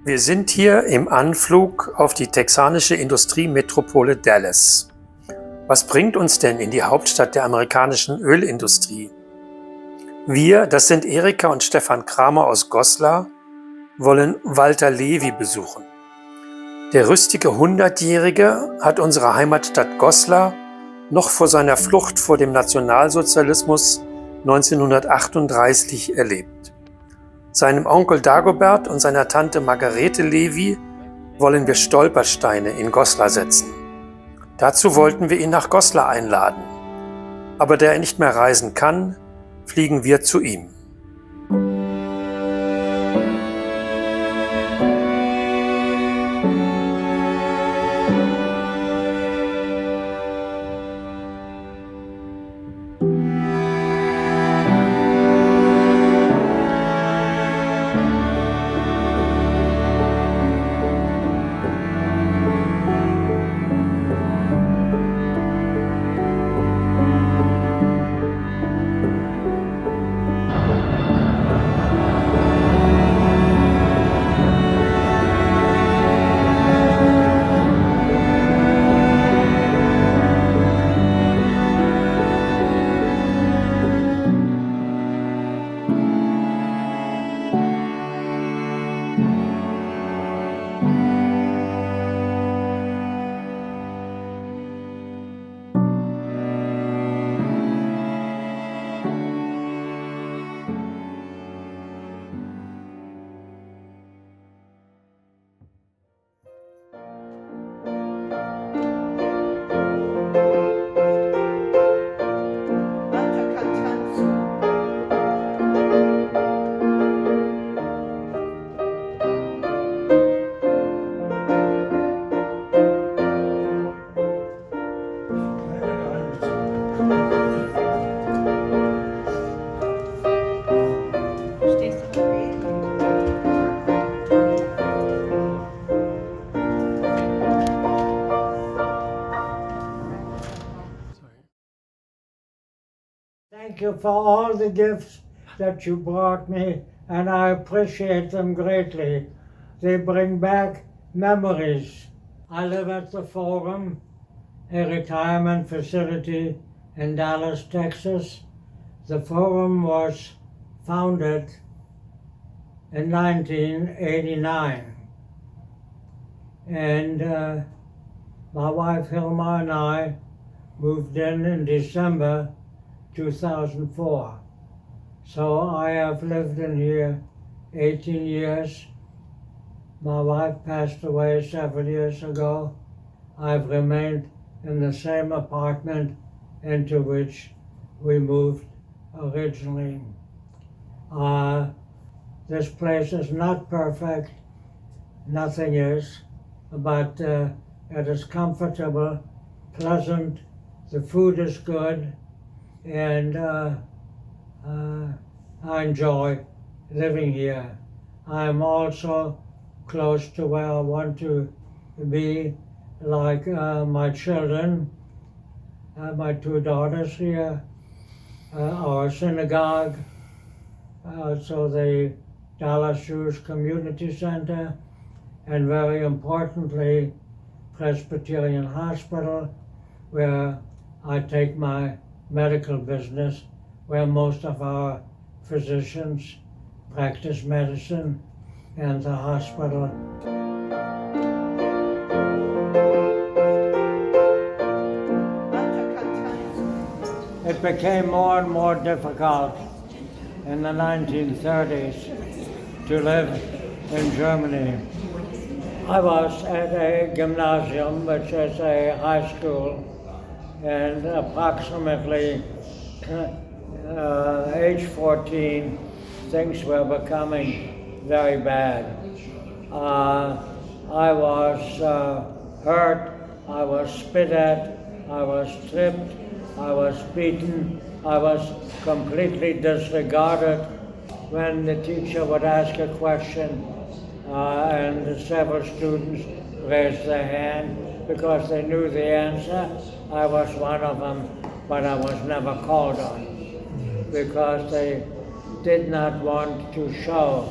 Wir sind hier im Anflug auf die texanische Industriemetropole Dallas. Was bringt uns denn in die Hauptstadt der amerikanischen Ölindustrie? Wir, das sind Erika und Stefan Kramer aus Goslar, wollen Walter Levy besuchen. Der rüstige 100-Jährige hat unsere Heimatstadt Goslar noch vor seiner Flucht vor dem Nationalsozialismus 1938 erlebt. Seinem Onkel Dagobert und seiner Tante Margarete Levy wollen wir Stolpersteine in Goslar setzen. Dazu wollten wir ihn nach Goslar einladen. Aber da er nicht mehr reisen kann, fliegen wir zu ihm. Thank you for all the gifts that you brought me, and I appreciate them greatly. They bring back memories. I live at the Forum, a retirement facility in Dallas, Texas. The Forum was founded in 1989, and my wife Hilma and I moved in December 2004. So I have lived in here 18 years. My wife passed away several years ago. I've remained in the same apartment into which we moved originally. This place is not perfect, nothing is, but it is comfortable, pleasant, the food is good, and I enjoy living here. I am also close to where I want to be, like my children. My two daughters here, our synagogue, also the Dallas Jewish Community Center, and very importantly, Presbyterian Hospital, where I take my medical business, where most of our physicians practice medicine, and the hospital. It became more and more difficult in the 1930s to live in Germany. I was at a gymnasium, which is a high school, and approximately age 14, things were becoming very bad. I was hurt, I was spit at, I was tripped, I was beaten, I was completely disregarded when the teacher would ask a question and several students raised their hand because they knew the answer. I was one of them, but I was never called on because they did not want to show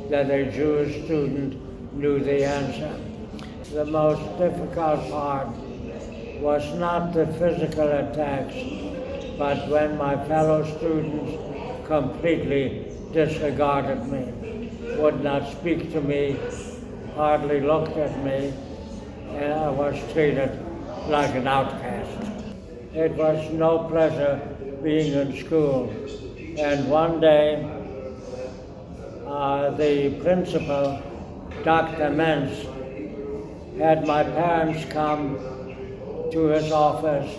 that a Jewish student knew the answer. The most difficult part was not the physical attacks, but when my fellow students completely disregarded me, would not speak to me, hardly looked at me, and I was treated like an outcast. It was no pleasure being in school. And one day, the principal, Dr. Mentz, had my parents come to his office,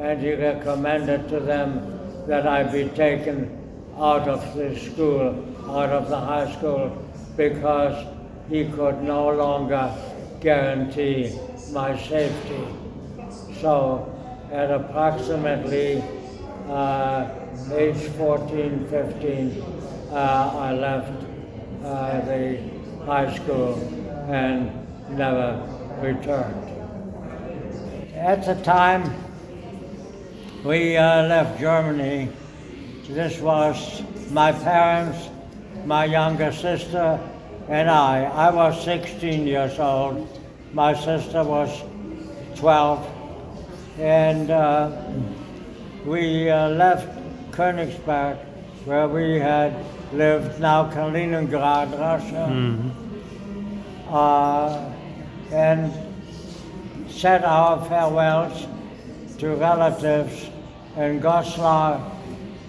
and he recommended to them that I be taken out of the school, out of the high school, because he could no longer guarantee my safety. So at approximately age 14, 15, I left the high school and never returned. At the time we left Germany, this was my parents, my younger sister, and I. I was 16 years old. My sister was 12. And we left Königsberg, where we had lived, now Kaliningrad, Russia, and said our farewells to relatives in Goslar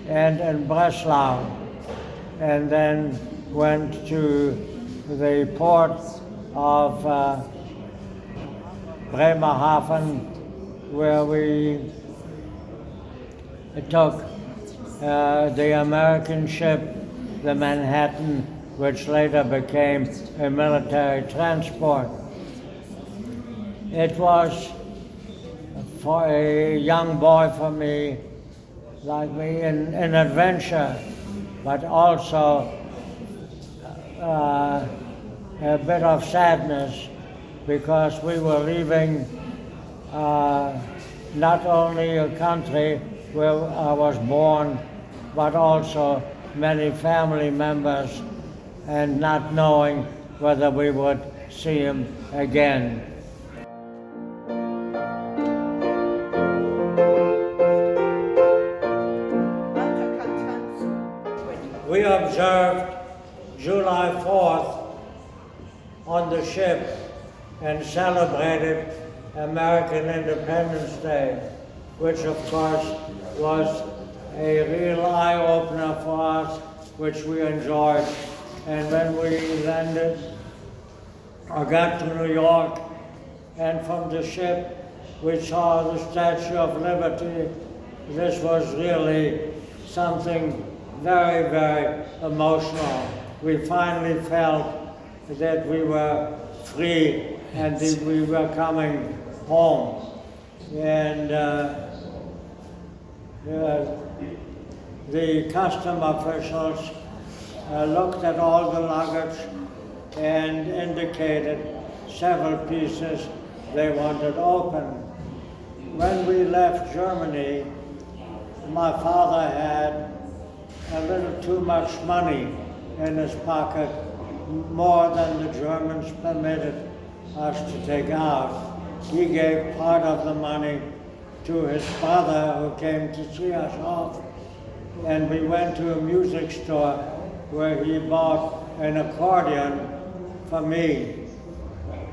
and in Breslau, and then went to the port of Bremerhaven, where we took the American ship, the Manhattan, which later became a military transport. It was, for a young boy for me, like me, an adventure, but also a bit of sadness, because we were leaving not only a country where I was born, but also many family members, and not knowing whether we would see him again. We observed July 4th on the ship and celebrated American Independence Day, which of course was a real eye-opener for us, which we enjoyed. And when we landed, I got to New York, and from the ship we saw the Statue of Liberty. This was really something very, very emotional. We finally felt that we were free and that we were coming home. And the custom officials looked at all the luggage and indicated several pieces they wanted open. When we left Germany, my father had a little too much money in his pocket, more than the Germans permitted us to take out. He gave part of the money to his brother, who came to see us off, and we went to a music store where he bought an accordion for me.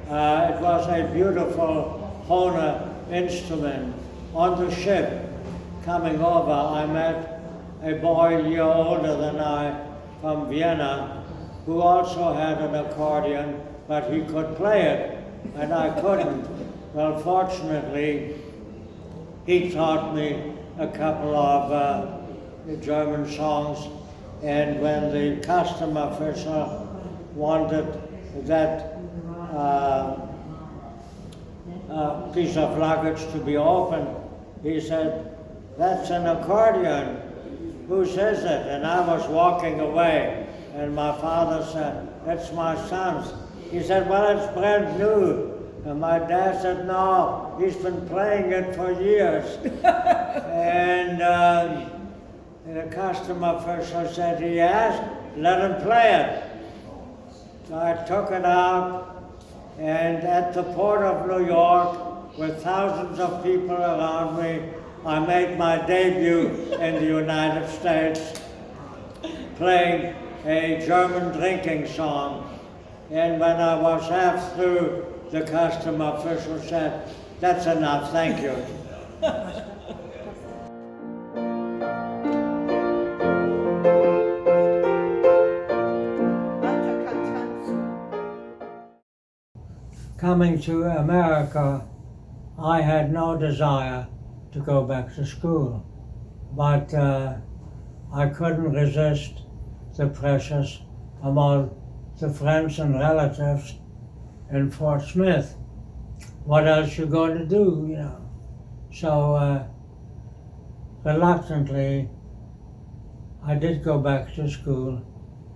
It was a beautiful Hohner instrument. On the ship coming over, I met a boy a year older than I from Vienna, who also had an accordion, but he could play it, and I couldn't. Well, fortunately, he taught me a couple of German songs, and when the custom official wanted that piece of luggage to be opened, he said, "That's an accordion. Who says it?" And I was walking away, and my father said, "It's my son's." He said, "Well, it's brand new." And my dad said, "No, he's been playing it for years." And the custom official said, "He has, let him play it." So I took it out, and at the port of New York, with thousands of people around me, I made my debut in the United States, playing a German drinking song. And when I was half through, the custom official said, "That's enough, thank you." Coming to America, I had no desire to go back to school, but I couldn't resist the pressures from all the friends and relatives in Fort Smith. What else you going to do, you know? So reluctantly, I did go back to school,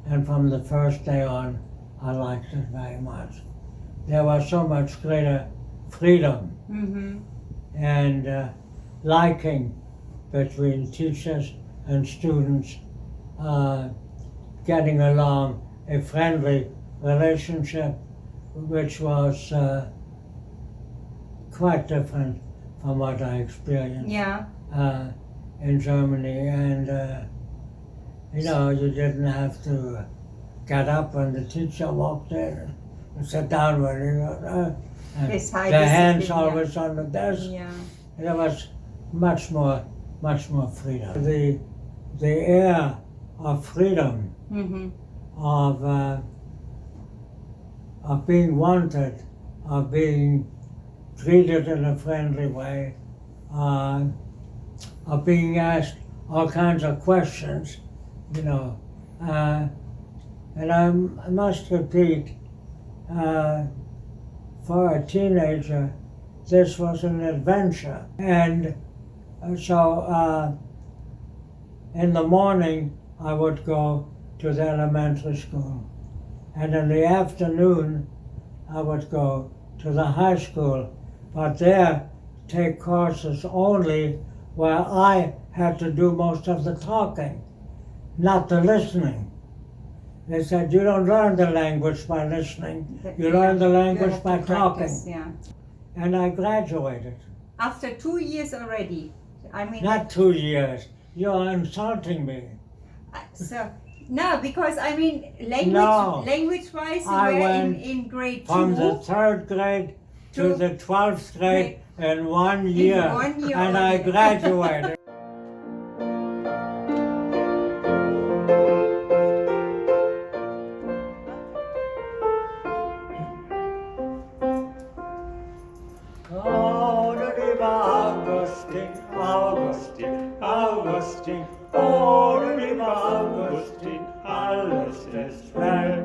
and from the first day on, I liked it very much. There was so much greater freedom and liking between teachers and students, getting along, a friendly relationship, which was quite different from what I experienced in Germany. And you know, you didn't have to get up when the teacher walked in and sit down when you the hands always on the desk. There was much more freedom. The air of freedom, of being wanted, of being treated in a friendly way, of being asked all kinds of questions, you know. And I must repeat, for a teenager, this was an adventure. And so in the morning, I would go to the elementary school. And in the afternoon, I would go to the high school. But there, take courses only where I had to do most of the talking, not the listening. They said, you don't learn the language by listening, you learn the language by talking. And I graduated. After 2 years already? I mean, not 2 years, you're insulting me. So, no, because I mean, language-wise, you I were went in grade 2. From the 3rd grade to the 12th grade in 1 year. In 1 year and I graduated. Augustin, oh du lieber Augustin, alles ist weg.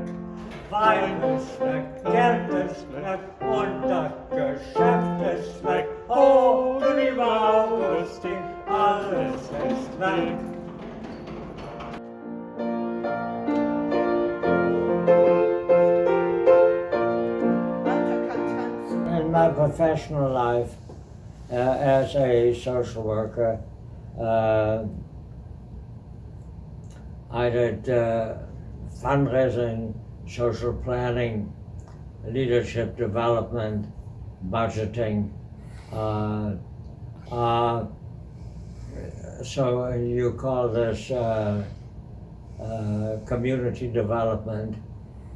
Wein ist weg, Geld ist weg und das Geschäft ist weg. Oh du lieber Augustin, alles ist weg. In my professional life, as a social worker, I did fundraising, social planning, leadership development, budgeting. So you call this community development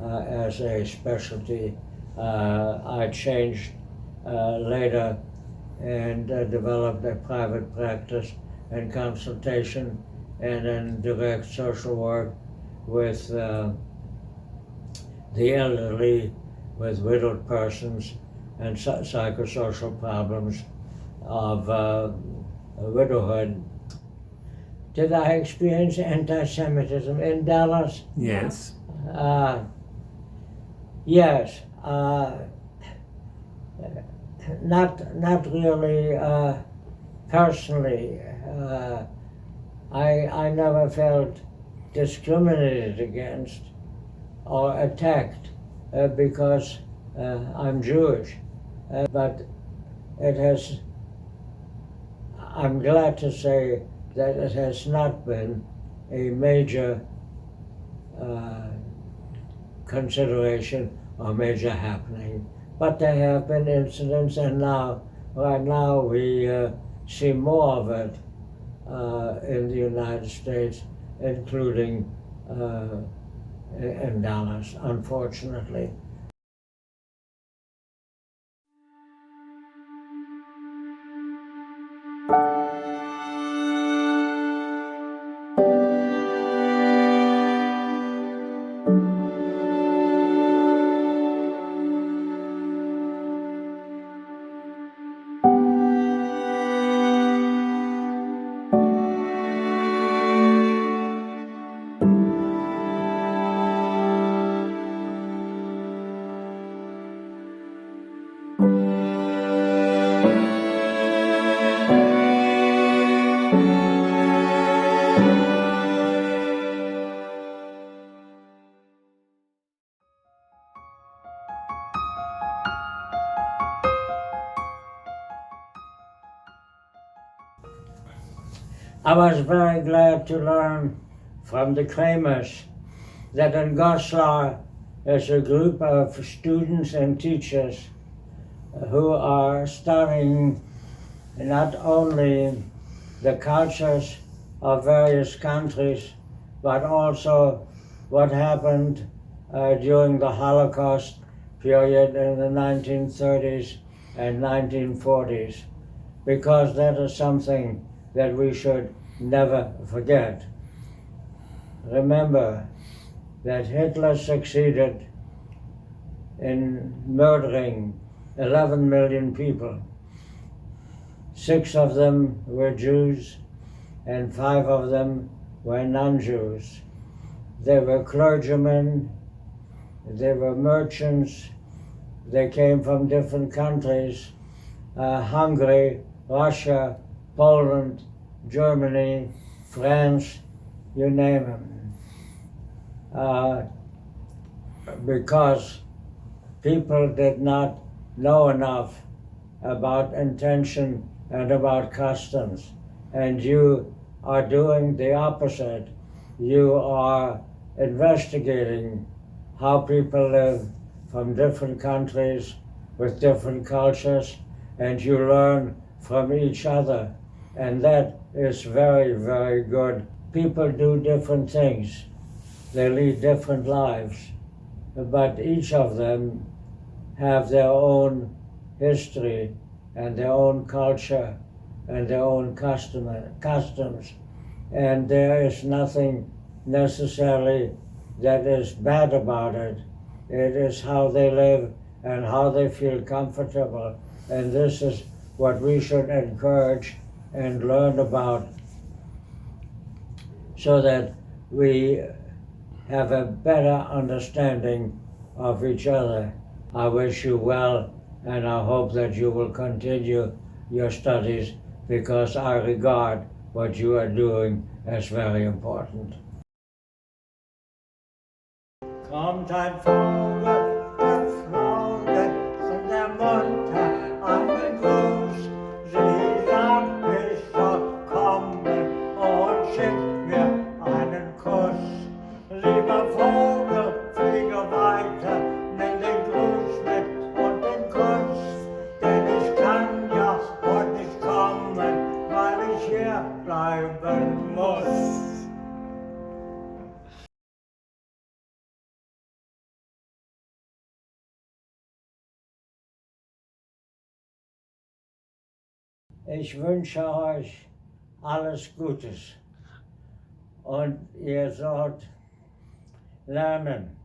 as a specialty. I changed later and developed a private practice and consultation and in direct social work with the elderly, with widowed persons and psychosocial problems of widowhood. Did I experience anti-Semitism in Dallas? Yes. Yes. Not really personally. I never felt discriminated against or attacked because I'm Jewish. But it has, I'm glad to say that it has not been a major consideration or major happening. But there have been incidents, and right now we see more of it in the United States, including in Dallas, unfortunately. I was very glad to learn from the Kramers that in Goslar is a group of students and teachers who are studying not only the cultures of various countries, but also what happened during the Holocaust period in the 1930s and 1940s, because that is something that we should never forget. Remember that Hitler succeeded in murdering 11 million people. 6 of them were Jews and 5 of them were non-Jews. They were clergymen, they were merchants, they came from different countries, Hungary, Russia, Poland, Germany, France, you name them. Because people did not know enough about intention and about customs. And you are doing the opposite. You are investigating how people live from different countries with different cultures, and you learn from each other. And that is very, very good. People do different things. They lead different lives, but each of them have their own history and their own culture and their own customs. And there is nothing necessarily that is bad about it. It is how they live and how they feel comfortable. And this is what we should encourage and learn about, so that we have a better understanding of each other. I wish you well, and I hope that you will continue your studies, because I regard what you are doing as very important. Kommt ein Vogel, geflogen von der Mutter an den Gruß. Sie sagt, ich soll kommen und schickt mir einen Kuss. Lieber Vogel, fliege weiter, nimm den Gruß mit und den Kuss. Denn ich kann ja heute nicht kommen, weil ich hier bleiben muss. Ich wünsche euch alles Gutes und ihr sollt lernen,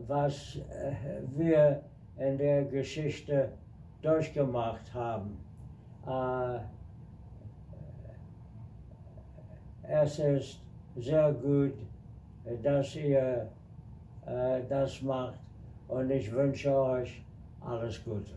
was wir in der Geschichte durchgemacht haben. Es ist sehr gut, dass ihr das macht, und ich wünsche euch alles Gute.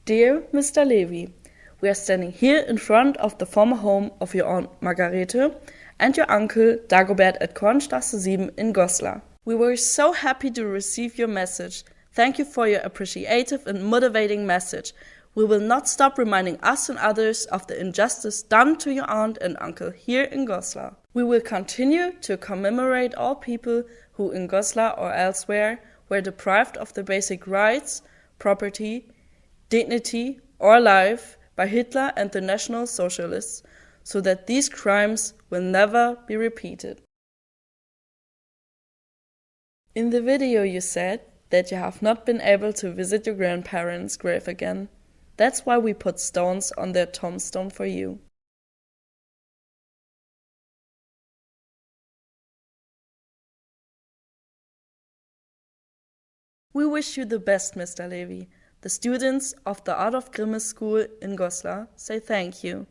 Dear Mr. Levy, we are standing here in front of the former home of your aunt Margarete and your uncle Dagobert at Kornstraße 7 in Goslar. We were so happy to receive your message. Thank you for your appreciative and motivating message. We will not stop reminding us and others of the injustice done to your aunt and uncle here in Goslar. We will continue to commemorate all people who in Goslar or elsewhere were deprived of the basic rights, property, dignity, or life by Hitler and the National Socialists, so that these crimes will never be repeated. In the video you said that you have not been able to visit your grandparents' grave again. That's why we put stones on their tombstone for you. We wish you the best, Mr. Levy. The students of the Art of Grimme School in Goslar say thank you.